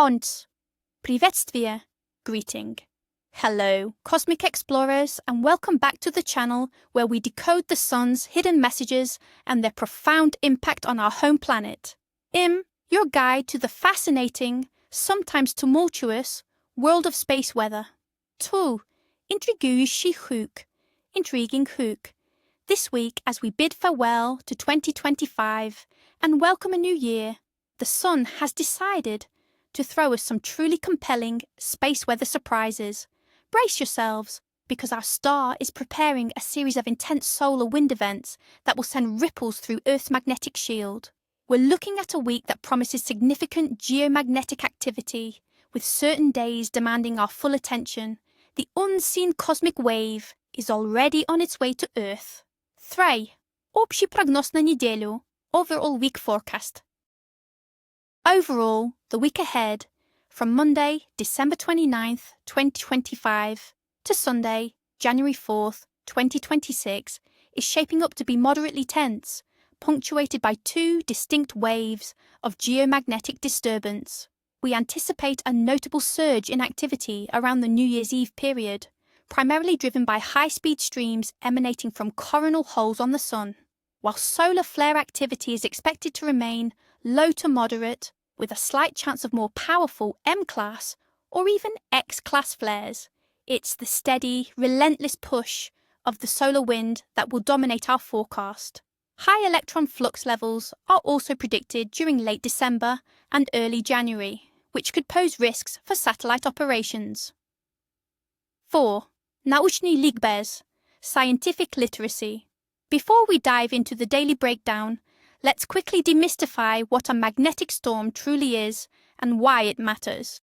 Ons, приветствие, greeting. Hello, cosmic explorers, and welcome back to the channel where we decode the sun's hidden messages and their profound impact on our home planet. Your guide to the fascinating, sometimes tumultuous, world of space weather. Intriguing hook. This week, as we bid farewell to 2025 and welcome a new year, the sun has decided to throw us some truly compelling space weather surprises. Brace yourselves, because our star is preparing a series of intense solar wind events that will send ripples through Earth's magnetic shield. We're looking at a week that promises significant geomagnetic activity, with certain days demanding our full attention. The unseen cosmic wave is already on its way to Earth. 3. Общий прогноз на неделю. Overall week forecast. Overall, the week ahead, from Monday, December 29th, 2025, to Sunday, January 4th, 2026, is shaping up to be moderately tense, punctuated by two distinct waves of geomagnetic disturbance. We anticipate a notable surge in activity around the New Year's Eve period, primarily driven by high-speed streams emanating from coronal holes on the Sun, while solar flare activity is expected to remain low to moderate, with a slight chance of more powerful M-class or even X-class flares. It's the steady, relentless push of the solar wind that will dominate our forecast. High electron flux levels are also predicted during late December and early January, which could pose risks for satellite operations. 4. Naучный ликбез, scientific literacy. Before we dive into the daily breakdown, let's quickly demystify what a magnetic storm truly is and why it matters.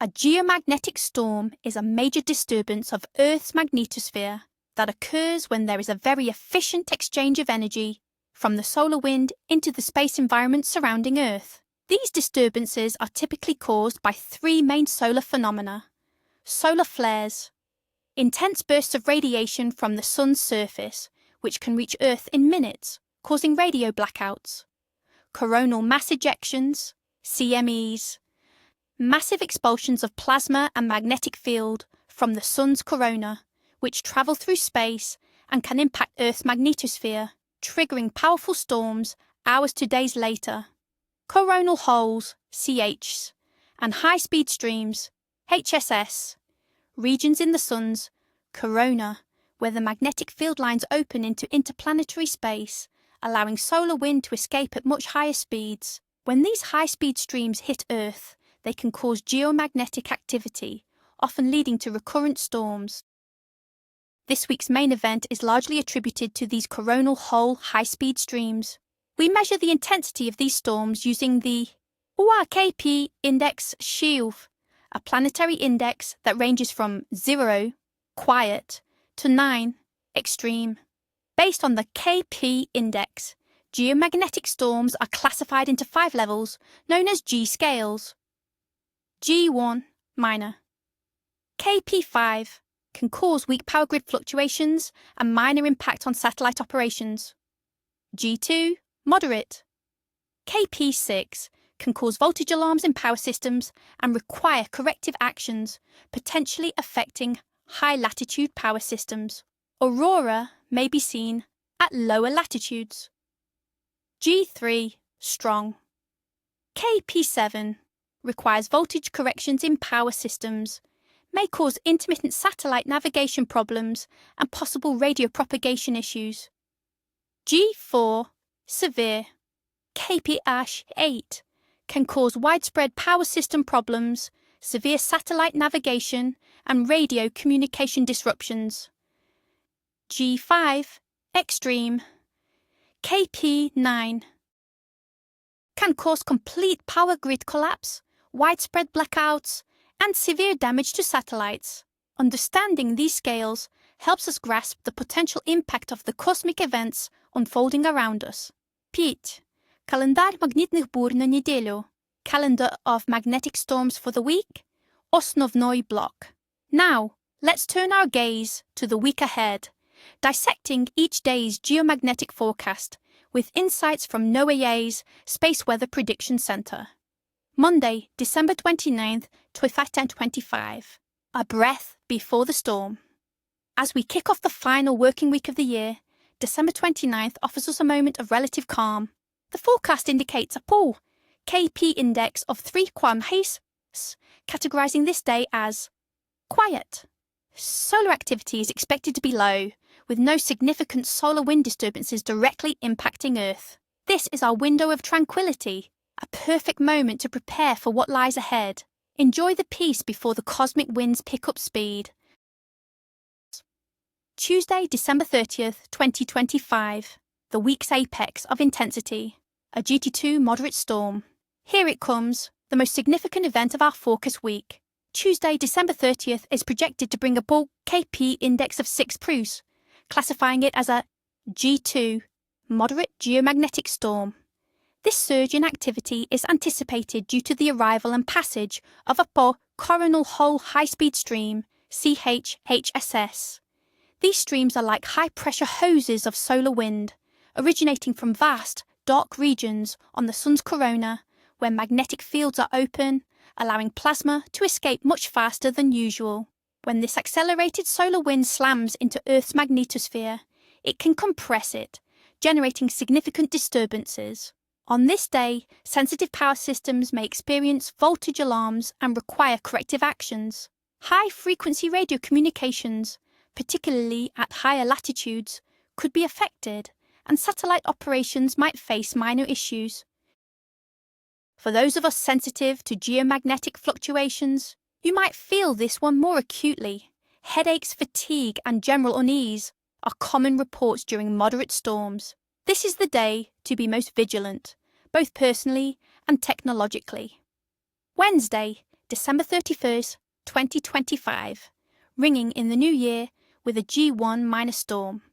A geomagnetic storm is a major disturbance of Earth's magnetosphere that occurs when there is a very efficient exchange of energy from the solar wind into the space environment surrounding Earth. These disturbances are typically caused by three main solar phenomena. Solar flares, intense bursts of radiation from the sun's surface, which can reach Earth in minutes, causing radio blackouts. Coronal mass ejections, CMEs, massive expulsions of plasma and magnetic field from the sun's corona, which travel through space and can impact Earth's magnetosphere, triggering powerful storms hours to days later. Coronal holes, CHs, and high-speed streams, HSS, regions in the sun's corona where the magnetic field lines open into interplanetary space, allowing solar wind to escape at much higher speeds. When these high-speed streams hit Earth, they can cause geomagnetic activity, often leading to recurrent storms. This week's main event is largely attributed to these coronal hole high-speed streams. We measure the intensity of these storms using the UAKP index SHIELD, a planetary index that ranges from 0, quiet, to 9, extreme. Based on the KP index, geomagnetic storms are classified into 5 levels, known as G scales. G1, minor. KP5 can cause weak power grid fluctuations and minor impact on satellite operations. G2, moderate. KP6 can cause voltage alarms in power systems and require corrective actions, potentially affecting high-latitude power systems. Aurora may be seen at lower latitudes. G3, strong. KP7 requires voltage corrections in power systems, may cause intermittent satellite navigation problems and possible radio propagation issues. G4, severe. KP-8 can cause widespread power system problems, severe satellite navigation, and radio communication disruptions. G5, extreme. KP9 can cause complete power grid collapse, widespread blackouts, and severe damage to satellites. Understanding these scales helps us grasp the potential impact of the cosmic events unfolding around us. 5. Календар магнитных бурь на неделю. Calendar of magnetic storms for the week. Основной block. Now, let's turn our gaze to the week ahead, dissecting each day's geomagnetic forecast with insights from NOAA's Space Weather Prediction Center. Monday, December 29th, 2025. A breath before the storm. As we kick off the final working week of the year, December 29th offers us a moment of relative calm. The forecast indicates a pull KP index of 3 km/h, categorizing this day as quiet. Solar activity is expected to be low, with no significant solar wind disturbances directly impacting Earth. This is our window of tranquility, a perfect moment to prepare for what lies ahead. Enjoy the peace before the cosmic winds pick up speed. Tuesday, December 30th, 2025. The week's apex of intensity. A GT2 moderate storm. Here it comes, the most significant event of our forecast week. Tuesday, December 30th is projected to bring a bulk KP index of 6 Prus, classifying it as a G2, moderate geomagnetic storm. This surge in activity is anticipated due to the arrival and passage of a Coronal Hole High-Speed Stream, CHHSS. These streams are like high-pressure hoses of solar wind, originating from vast, dark regions on the sun's corona, where magnetic fields are open, allowing plasma to escape much faster than usual. When this accelerated solar wind slams into Earth's magnetosphere, it can compress it, generating significant disturbances. On this day, sensitive power systems may experience voltage alarms and require corrective actions. High-frequency radio communications, particularly at higher latitudes, could be affected, and satellite operations might face minor issues. For those of us sensitive to geomagnetic fluctuations, you might feel this one more acutely. Headaches, fatigue, and general unease are common reports during moderate storms. This is the day to be most vigilant, both personally and technologically. Wednesday, December 31st, 2025. Ringing in the new year with a G1- storm.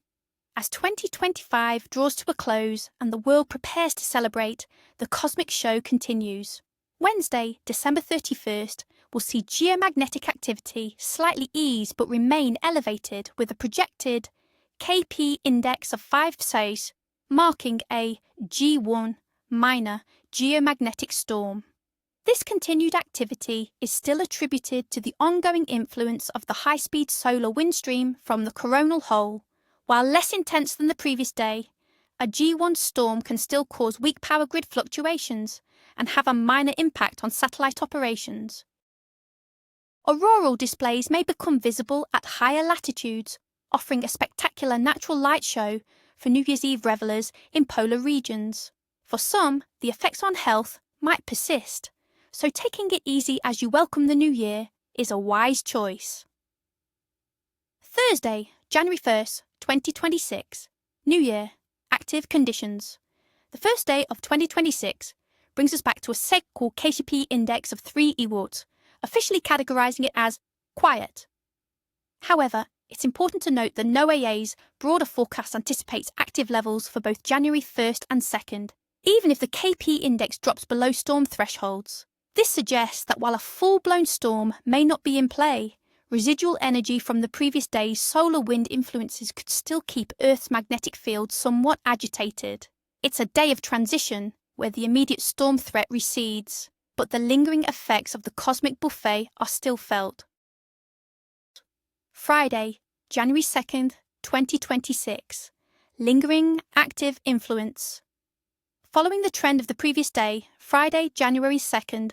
As 2025 draws to a close and the world prepares to celebrate, the cosmic show continues. Wednesday, December 31st, will see geomagnetic activity slightly ease but remain elevated with a projected KP index of 5 Ps, marking a G1 minor geomagnetic storm. This continued activity is still attributed to the ongoing influence of the high-speed solar wind stream from the coronal hole. While less intense than the previous day, a G1 storm can still cause weak power grid fluctuations and have a minor impact on satellite operations. Auroral displays may become visible at higher latitudes, offering a spectacular natural light show for New Year's Eve revelers in polar regions. For some, the effects on health might persist, so taking it easy as you welcome the new year is a wise choice. Thursday, January 1st, 2026. New Year. Active conditions. The first day of 2026 brings us back to a cycle KCP index of 3 EW, officially categorizing it as quiet. However, it's important to note that NOAA's broader forecast anticipates active levels for both January 1st and 2nd, even if the KP index drops below storm thresholds. This suggests that while a full-blown storm may not be in play, residual energy from the previous day's solar wind influences could still keep Earth's magnetic field somewhat agitated. It's a day of transition, where the immediate storm threat recedes, but the lingering effects of the cosmic buffet are still felt. Friday, January 2nd, 2026. Lingering active influence. Following the trend of the previous day, Friday, January 2nd,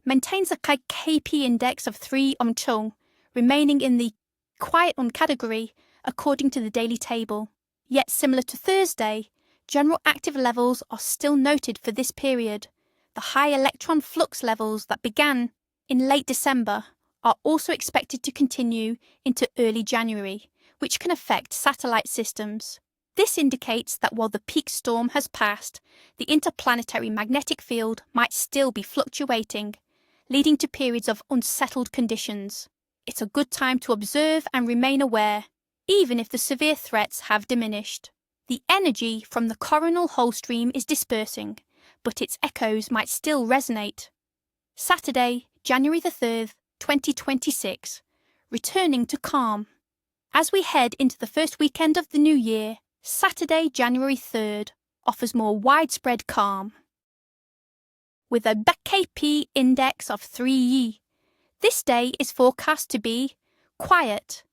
maintains a KP index of 3 Chung, remaining in the quiet category according to the daily table. Yet similar to Thursday, general active levels are still noted for this period. The high electron flux levels that began in late December are also expected to continue into early January, which can affect satellite systems. This indicates that while the peak storm has passed, the interplanetary magnetic field might still be fluctuating, leading to periods of unsettled conditions. It's a good time to observe and remain aware, even if the severe threats have diminished. The energy from the coronal hole stream is dispersing, but its echoes might still resonate. Saturday, January the 3rd, 2026. Returning to calm. As we head into the first weekend of the new year, Saturday, January 3rd, offers more widespread calm. with a KP index of 3. This day is forecast to be quiet.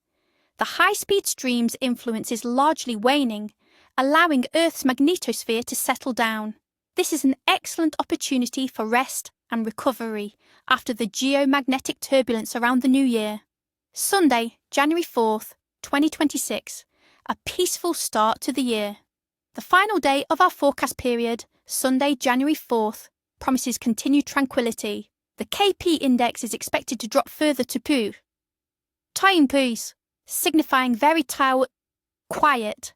The high-speed stream's influence is largely waning, allowing Earth's magnetosphere to settle down. This is an excellent opportunity for rest and recovery after the geomagnetic turbulence around the new year. Sunday, January 4th, 2026, a peaceful start to the year. The final day of our forecast period, Sunday, January 4th, promises continued tranquility. The KP index is expected to drop further to 2. Time please, signifying very quiet.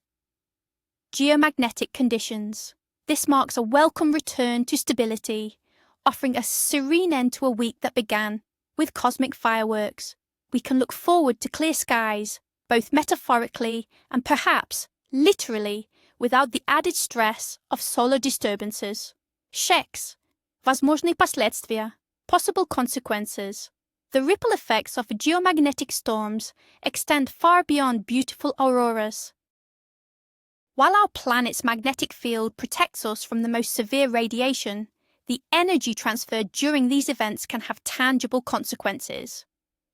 Geomagnetic conditions. This marks a welcome return to stability, offering a serene end to a week that began with cosmic fireworks. We can look forward to clear skies, both metaphorically and perhaps literally, without the added stress of solar disturbances. Sheks. Возможные последствия. Possible consequences. The ripple effects of geomagnetic storms extend far beyond beautiful auroras. While our planet's magnetic field protects us from the most severe radiation, the energy transferred during these events can have tangible consequences.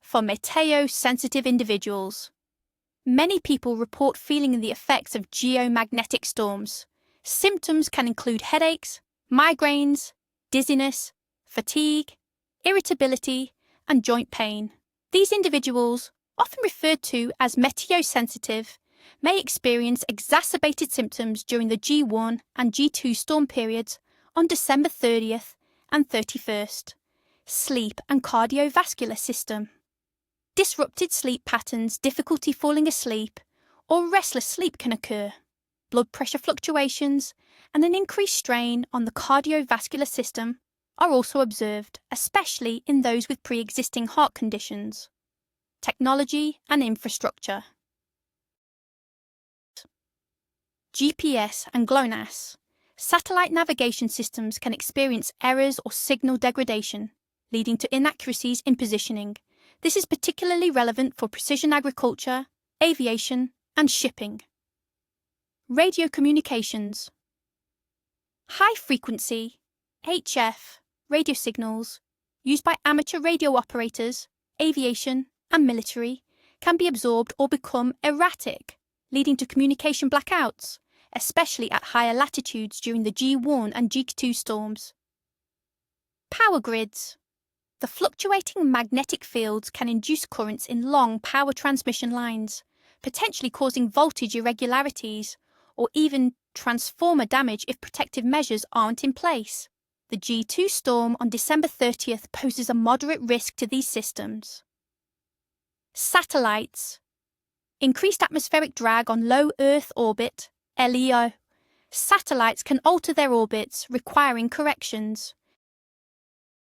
For meteo-sensitive individuals, many people report feeling the effects of geomagnetic storms. Symptoms can include headaches, migraines, dizziness, fatigue, irritability, and joint pain. These individuals, often referred to as meteo-sensitive, may experience exacerbated symptoms during the G1 and G2 storm periods on December 30th and 31st. Sleep and cardiovascular system. Disrupted sleep patterns, difficulty falling asleep, or restless sleep can occur. Blood pressure fluctuations and an increased strain on the cardiovascular system are also observed, especially in those with pre-existing heart conditions. Technology and infrastructure. GPS and GLONASS. Satellite navigation systems can experience errors or signal degradation, leading to inaccuracies in positioning. This is particularly relevant for precision agriculture, aviation, and shipping. Radio communications. High-frequency, HF, radio signals, used by amateur radio operators, aviation, and military, can be absorbed or become erratic, leading to communication blackouts, especially at higher latitudes during the G1 and G2 storms. Power grids. The fluctuating magnetic fields can induce currents in long power transmission lines, potentially causing voltage irregularities or even transformer damage if protective measures aren't in place. The G2 storm on December 30th poses a moderate risk to these systems. Satellites. Increased atmospheric drag on low Earth orbit, LEO. Satellites can alter their orbits, requiring corrections.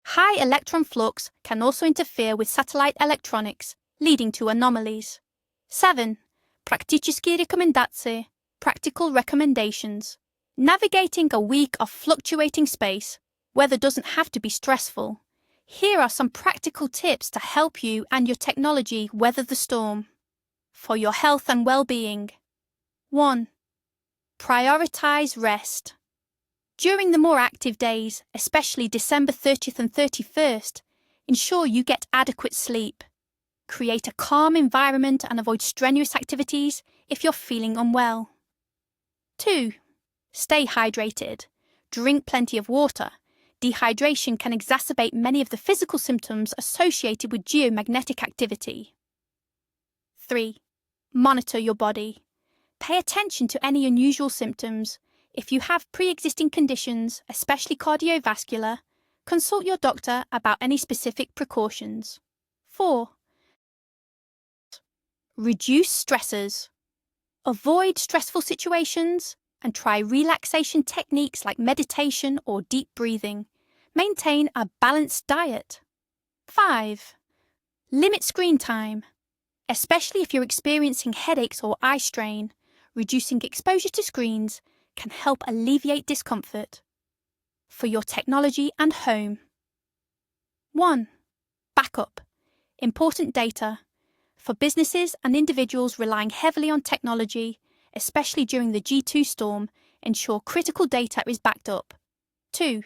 High electron flux can also interfere with satellite electronics, leading to anomalies. 7. Практические рекомендации. Practical recommendations. Navigating a week of fluctuating space, weather doesn't have to be stressful. Here are some practical tips to help you and your technology weather the storm. For your health and well-being. 1. Prioritize rest. During the more active days, especially December 30th and 31st, ensure you get adequate sleep. Create a calm environment and avoid strenuous activities if you're feeling unwell. 2. Stay hydrated. Drink plenty of water. Dehydration can exacerbate many of the physical symptoms associated with geomagnetic activity. 3. Monitor your body. Pay attention to any unusual symptoms. If you have pre-existing conditions, especially cardiovascular, consult your doctor about any specific precautions. 4. Reduce stressors. Avoid stressful situations and try relaxation techniques like meditation or deep breathing. Maintain a balanced diet. 5. Limit screen time. Especially if you're experiencing headaches or eye strain, reducing exposure to screens can help alleviate discomfort. For your technology and home. 1. Backup. Important data. For businesses and individuals relying heavily on technology, especially during the G2 storm, ensure critical data is backed up. 2.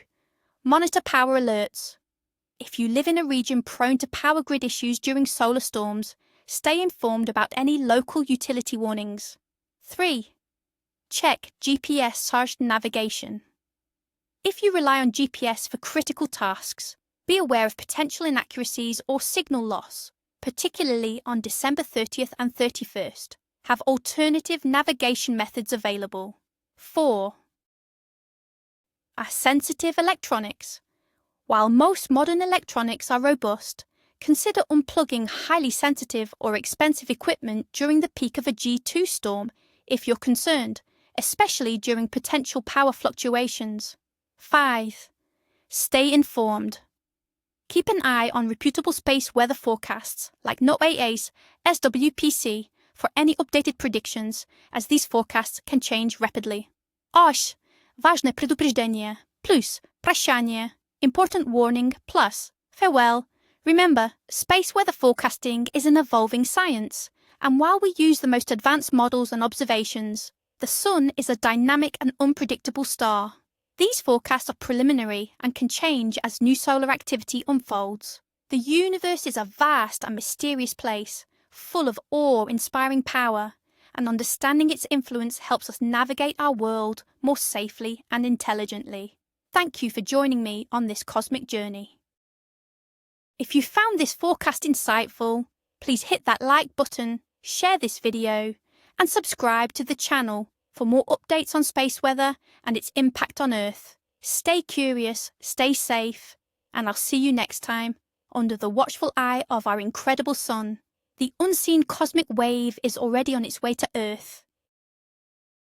Monitor power alerts. If you live in a region prone to power grid issues during solar storms, stay informed about any local utility warnings. 3. Check GPS-charged navigation. If you rely on GPS for critical tasks, be aware of potential inaccuracies or signal loss, particularly on December 30th and 31st. Have alternative navigation methods available. 4. Sensitive electronics. While most modern electronics are robust, consider unplugging highly sensitive or expensive equipment during the peak of a G2 storm if you're concerned, especially during potential power fluctuations. 5. Stay informed. Keep an eye on reputable space weather forecasts like NOAA's SWPC for any updated predictions, as these forecasts can change rapidly. 8. Ważne предупреждение, plus прощание, important warning, plus farewell. Remember, space weather forecasting is an evolving science, and while we use the most advanced models and observations, the Sun is a dynamic and unpredictable star. These forecasts are preliminary and can change as new solar activity unfolds. The universe is a vast and mysterious place, full of awe-inspiring power, and understanding its influence helps us navigate our world more safely and intelligently. Thank you for joining me on this cosmic journey. If you found this forecast insightful, please hit that like button, share this video, and subscribe to the channel for more updates on space weather and its impact on Earth. Stay curious, stay safe, and I'll see you next time under the watchful eye of our incredible Sun. The unseen cosmic wave is already on its way to Earth.